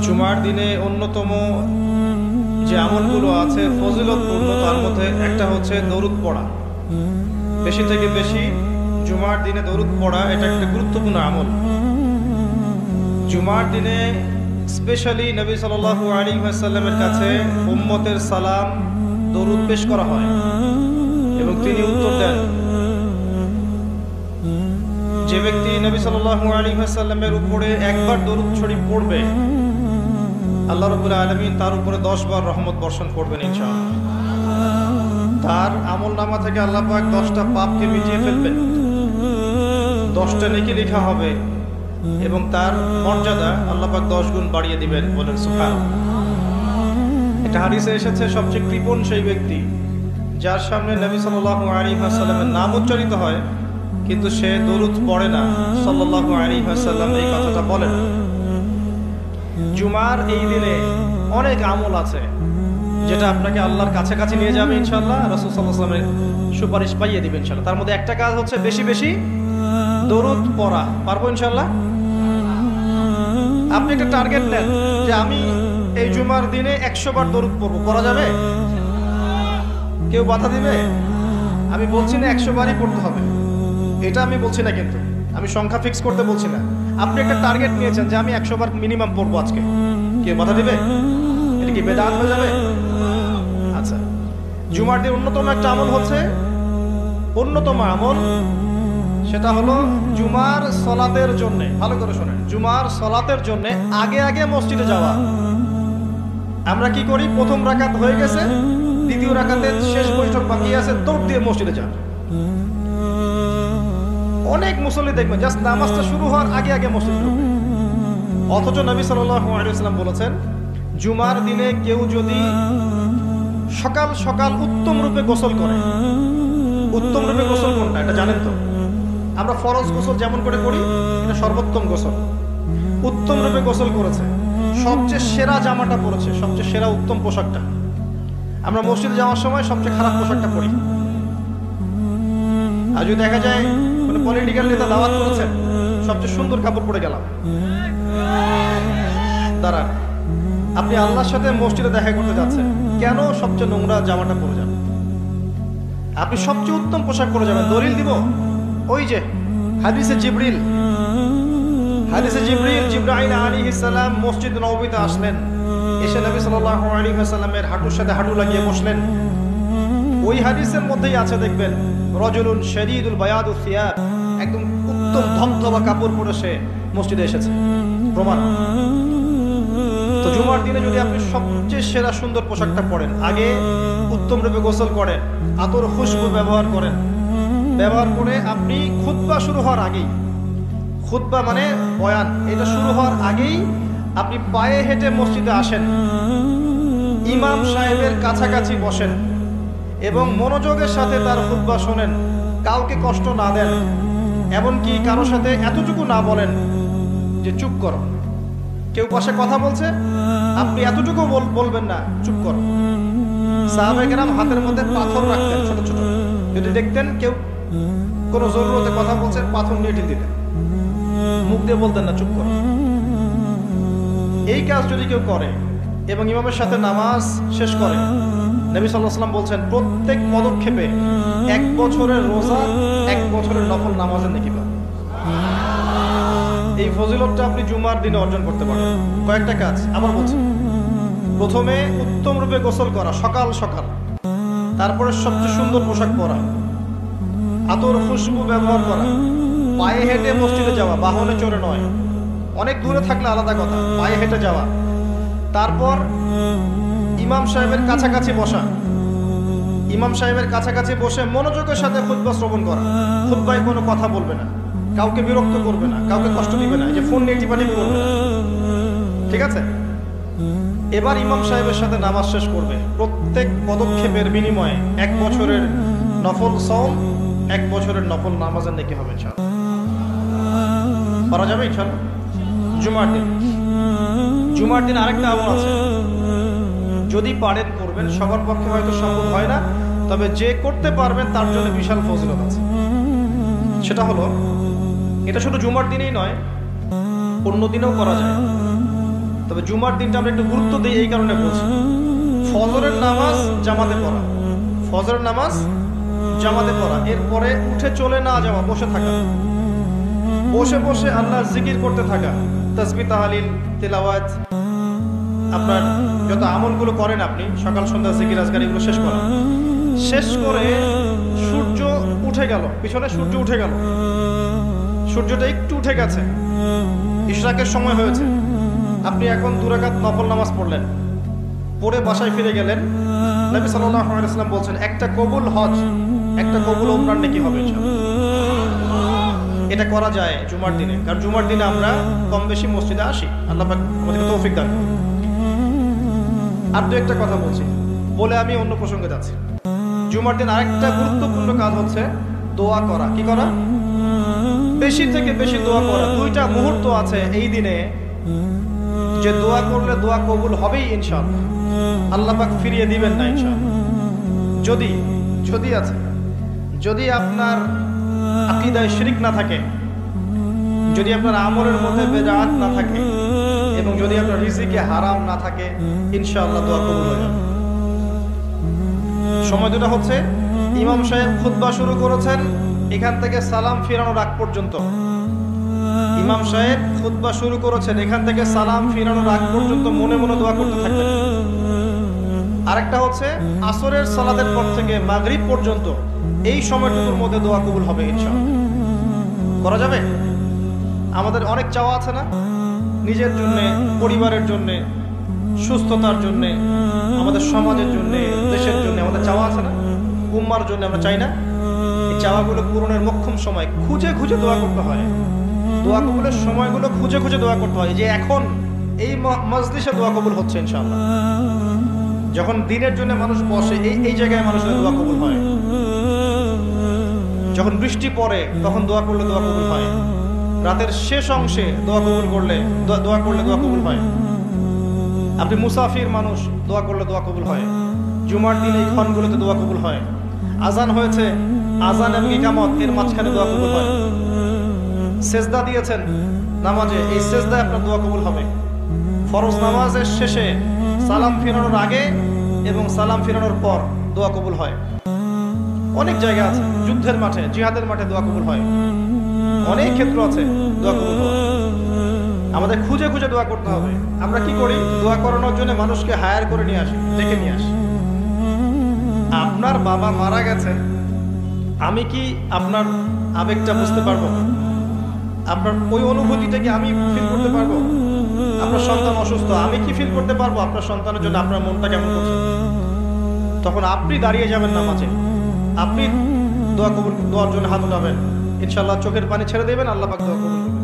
জুমার দিনে অন্যতম যে আমলগুলো আছে ফজিলতপূর্ণ, তার মধ্যে একটা হচ্ছে দরুদ পড়া। বেশি থেকে বেশি জুমার দিনে দরুদ পড়া এটা একটা গুরুত্বপূর্ণ আমল। জুমার দিনে স্পেশালি নবী সাল্লাল্লাহু আলাইহি ওয়াসাল্লামের কাছে উম্মতের সালাম দরুদ পেশ করা হয় এবং তিনি উত্তর দেন। যে ব্যক্তি নবী সাল্লাল্লাহু আলাইহি ওয়াসাল্লামের উপরে একবার দরুদ শরীফ পড়বে, আল্লাহ রাব্বুল আলামিন তার উপরে 10 বার রহমত বর্ষণ করবেন ইনশাআল্লাহ। তার আমলনামা থেকে আল্লাহ পাক 10টা পাপকে মিটিয়ে ফেলবেন, 10টা নেকি লেখা হবে এবং তার মর্যাদা আল্লাহ পাক 10 গুণ বাড়িয়ে দিবেন। বলেন সুবহানাল্লাহ। এটা হাদিসে এসেছে, সবচেয়ে কৃপণ সেই ব্যক্তি যার সামনে নবী সাল্লাল্লাহু আলাইহি ওয়াসাল্লামের নাম উচ্চারিত হয় কিন্তু সে দরুদ পড়ে না, সাল্লাল্লাহু আলাইহি ওয়াসাল্লাম এই কথাটা বলেন। জুমার এই দিনে অনেক আমল আছে যেটা আপনাকে আল্লাহর কাছাকাছি নিয়ে যাবে ইনশাআল্লাহ, রাসূল সাল্লাল্লাহু আলাইহি ওয়াসাল্লামের সুপারিশ পাইয়ে দিবেন ইনশাআল্লাহ। তার মধ্যে একটা কাজ হচ্ছে বেশি বেশি দরুদ পড়া। পারবো ইনশাআল্লাহ? আপনি একটা টার্গেট নেন যে আমি এই জুমার দিনে 100 বার দরুদ পড়বো, পড়া যাবে? কেউ বাধা দিবে? আমি বলছি না 100 বারই পড়তে হবে, এটা আমি বলছি না, কিন্তু আমি সংখ্যা ফিক্স করতে বলছি না। আপনি একটা টার্গেট নিয়েছেন যে আমি 100 বার মিনিমাম পড়বো আজকে, কেউ বাধা দিবে? এটা কি বেদাত হয়ে যাবে? আচ্ছা, জুমার দিন অন্যতম একটা আমল হচ্ছে, অন্যতম আমল সেটা হলো জুমার সালাতের জন্য, ভালো করে শোনেন, জুমার সালাতের জন্য আগে আগে মসজিদে যাওয়া। আমরা কি করি, প্রথম রাকাত হয়ে গেছে, দ্বিতীয় রাকাতের শেষ বৈঠক বাকি আছে, দৌড় দিয়ে মসজিদে যান। অনেক মুসল্লি দেখবেন জাস্ট নামাজটা শুরু হওয়ার আগে আগে মসজিদে ঢুকবে। অথচ নবী সাল্লাল্লাহু আলাইহি ওয়াসাল্লাম বলেছেন, জুমার দিনে কেউ যদি সকাল সকাল উত্তম রূপে গোসল করে, উত্তম রূপে গোসল কোনটা এটা জানেন তো? আমরা ফরজ গোসল যেমন করে করি, এটা সর্বোত্তম গোসল। উত্তম রূপে গোসল করেছে, সবচেয়ে সেরা জামাটা পরেছে, সবচেয়ে সেরা উত্তম পোশাকটা। আমরা মসজিদে যাওয়ার সময় সবচেয়ে খারাপ পোশাকটা পরি। আর যদি দেখা যায় মানে পলিটিক্যাল নেতা দাওয়াত করেছেন, সবচেয়ে সুন্দর কাপড় পরে গেলাম, দাঁড়া, আপনি আল্লাহর সাথে মসজিদে দেখা করতে যাচ্ছেন, কেন সবচেয়ে নোংরা জামাটা পরে যান? আপনি সবচেয়ে উত্তম পোশাক পরে যাবেন। দলিল দিব, ওই যে হাদিসে জিবরিল, জিবরাইল আলাইহিস সালাম মসজিদ নববীতে আসলেন, এসে নবী সাল্লাল্লাহু আলাইহি ওয়াসাল্লামের হাঁটুর সাথে হাঁটু লাগিয়ে বসলেন। ওই হাদিসের মধ্যেই আছে, দেখবেন, রাজুলুন শাদীদুল বায়াদুস সিয়াব, একদম উত্তম ধবধবা কাপড় পরে সে মসজিদে এসেছে, প্রমাণ। তো জুমার দিনে যদি আপনি সবচেয়ে সেরা সুন্দর পোশাকটা পরেন, আগে উত্তম রূপে গোসল করেন, আতর খুশবু ব্যবহার করেন, ব্যবহার করে আপনি খুতবা শুরু হওয়ার আগেই, খুতবা মানে বয়ান, এটা শুরু হওয়ার আগেই আপনি পায়ে হেঁটে মসজিদে আসেন, ইমাম সাহেবের কাছাকাছি বসেন এবং মনোযোগের সাথে তার খুতবা শোনেন, কাউকে কষ্ট না দেন, এমনকি কারোর সাথে এতটুকু না বলেন যে চুপ করো। কেউ পাশে কথা বলছে, আপনি এতটুকু বলবেন না, চুপ করো। সাহাবায়ে কেরাম হাতের মধ্যে পাথর রাখতেন ছোট ছোট, যদি দেখতেন কেউ কোনো জরুরতে কথা বলছেন, পাথর নিয়ে ঢিল দিতেন, মুখ দিয়ে বলতেন না, চুপ করো। এই কাজ যদি কেউ করে এবং ইমামের সাথে নামাজ শেষ করে, নবী সাল্লাল্লাহু আলাইহি ওয়াসাল্লাম বলছেন, প্রত্যেক পদক্ষেপে 1 বছরের রোজা, 1 বছরের নফল নামাজের নেকি পাবেন। এই ফজিলতটা আপনি জুমার দিনে অর্জন করতে পারেন। কয়েকটা কাজ আবার বলছি, প্রথমে উত্তম রূপে গোসল করা সকাল সকাল, তারপরে সবচেয়ে সুন্দর পোশাক পরা, আতর খুশবু ব্যবহার করা, পায়ে হেঁটে মসজিদে যাওয়া, বাহনে চড়ে নয়, অনেক দূরে থাকলে আলাদা কথা, পায়ে হেঁটে যাওয়া, তারপর ইমাম সাহেবের কাছাকাছি বসা, ইমাম সাহেবের কাছাকাছি বসে মনোযোগের সাথে খুতবা শ্রবণ করা, খুতবায় কোনো কথা বলবে না, কাউকে বিরক্ত করবে না, কাউকে কষ্ট দিবে না, এই যে ফোন নিয়ে টিপাটিপি করবে না, ঠিক আছে? এবার ইমাম সাহেবের সাথে নামাজ শেষ করবে, প্রত্যেক পদক্ষেপের বিনিময়ে 1 বছরের নফল সওম, 1 বছরের নফল নামাজের নেকি হবে ইনশাআল্লাহ। পারা যাবে ইনশাআল্লাহ। জুমার দিন আরেকটা আমল আছে, যদি পারেন করবেন, সবার পক্ষে হয়তো সম্ভব হয় না, তবে যে করতে পারবেন তার জন্য বিশাল ফজিলত আছে। সেটা হলো, এটা শুধু জুমার দিনেই নয়, অন্য দিনেও করা যায়। তবে জুমার দিনটা আমরা একটু গুরুত্ব দিই এই কারণে বলছি, ফজরের নামাজ জামাতে পড়া, ফজরের নামাজ জামাতে পড়া, এরপরে উঠে চলে না যাওয়া, বসে থাকা, বসে বসে আল্লাহর জিকির করতে থাকা, তাসবিহ তাহলিল তিলাওয়াত, আপনার যত আমলগুলো করেন আপনি সকাল সন্ধ্যা জিকির আজকার এগুলো শেষ করা, শেষ করে সূর্য উঠে গেল, পিছনে সূর্য উঠে গেল, সূর্যটা একটু উঠে গেছে, ইশরাকের সময় হয়েছে, আপনি এখন 2 রাকাত নফল নামাজ পড়লেন, পড়ে বাসায় ফিরে গেলেন। নবী সাল্লাল্লাহু আলাইহি ওয়াসাল্লাম বলছেন একটা কবুল হজ, একটা কবুল উমরার নেকি হবে ইনশাআল্লাহ। এটা করা যায় জুমার দিনে, কারণ জুমার দিনে আমরা কম বেশি মসজিদে আসি, আল্লাহ পাক আমাদেরকে তৌফিক দান করুন। আর দু একটা কথা বলছি, বলে আমি অন্য প্রসঙ্গে যাচ্ছি। জুমার দিন আরেকটা গুরুত্বপূর্ণ কাজ হচ্ছে দোয়া করা। কি করা? বেশি থেকে বেশি দোয়া করা। 2টা মুহূর্ত আছে এই দিনে যে দোয়া করলে দোয়া কবুল হবেই ইনশাআল্লাহ, আল্লাহ পাক ফিরিয়ে দিবেন না ইনশাআল্লাহ। যদি আপনার আকীদায় শিরক না থাকে, যদি আপনার আমলের মধ্যে বেদাত না থাকে, এবং যদি আপনার রিজিকে হারাম না থাকে, ইনশাআল্লাহ দোয়া কবুল হয়ে যাবে। সময় দুটো হচ্ছে, ইমাম সাহেব খুতবা শুরু করেছেন, এখান থেকে সালাম ফিরানোর আগ পর্যন্ত। ইমাম সাহেব খুতবা শুরু করেছেন, এখান থেকে সালাম ফিরানোর আগ পর্যন্ত মনে মনে দোয়া করতে থাকবেন। আরেকটা হচ্ছে আসরের সালাতের পর থেকে মাগরিব পর্যন্ত, এই সময়টুকুর মধ্যে দোয়া কবুল হবে ইনশাআল্লাহ। করা যাবে? আমাদের অনেক চাওয়া আছে না, নিজের জন্য, পরিবারের জন্য, সুস্থতার জন্য, আমাদের সমাজের জন্য, দেশের জন্য আমাদের চাওয়া আছে না, উম্মার জন্য আমরা চাই না? এই চাওয়াগুলো পূরণের মোক্ষম সময় খুঁজে খুঁজে দোয়া করতে হয়, দোয়া কবুলের সময়গুলো খুঁজে খুঁজে দোয়া করতে হয়। যে এখন এই মজলিসে দোয়া কবুল হচ্ছে ইনশাআল্লাহ, যখন দিনের জন্য মানুষ বসে এই জায়গায় মানুষের দোয়া কবুল হয়, যখন বৃষ্টি পড়ে তখন দোয়া করলে দোয়া কবুল হয়, রাতের শেষ অংশে দোয়া করলে দোয়া কবুল হয়, আপনি মুসাফির মানুষ, দোয়া করলে দোয়া কবুল হয়, জুমার দিন এই ক্ষণগুলোতে দোয়া কবুল হয়, আজান হয়েছে, আজান এবং ইকামত এর মাঝখানে দোয়া কবুল হয়, সেজদা দিয়েছেন নামাজে, এই সেজদায় আপনার দোয়া কবুল হবে, ফরজ নামাজের শেষে সালাম ফিরানোর আগে এবং সালাম ফিরানোর পর দোয়া কবুল হয়। অনেক জায়গা আছে, যুদ্ধের মাঠে, জিহাদের মাঠে দোয়া কবুল হয়, অনেক ক্ষেত্র আছে দোয়া কবুল হয়। আমাদের খুঁজে খুঁজে দোয়া করতে হবে। আমরা কি করি? দোয়া করানোর জন্য মানুষকে হায়ার করে নিয়ে আসি, ডেকে নিয়ে আসি। আপনার বাবা মারা গেছেন, আমি কি আপনার আবেগটা বুঝতে পারবো? আপনার ওই অনুভূতিটা কি আমি ফিল করতে পারবো? আপনার সন্তান অসুস্থ, আমি কি ফিল করতে পারবো আপনার সন্তানের জন্য আপনার মনটা কেমন করছে? তখন আপনি দাঁড়িয়ে যাবেন নামাজে, আপনি দোয়ার জন্য হাত উঠাবেন, ইনশাআল্লাহ চোখের পানি ছেড়ে দেবেন, আল্লাহ পাক দোয়া কবুল করবেন।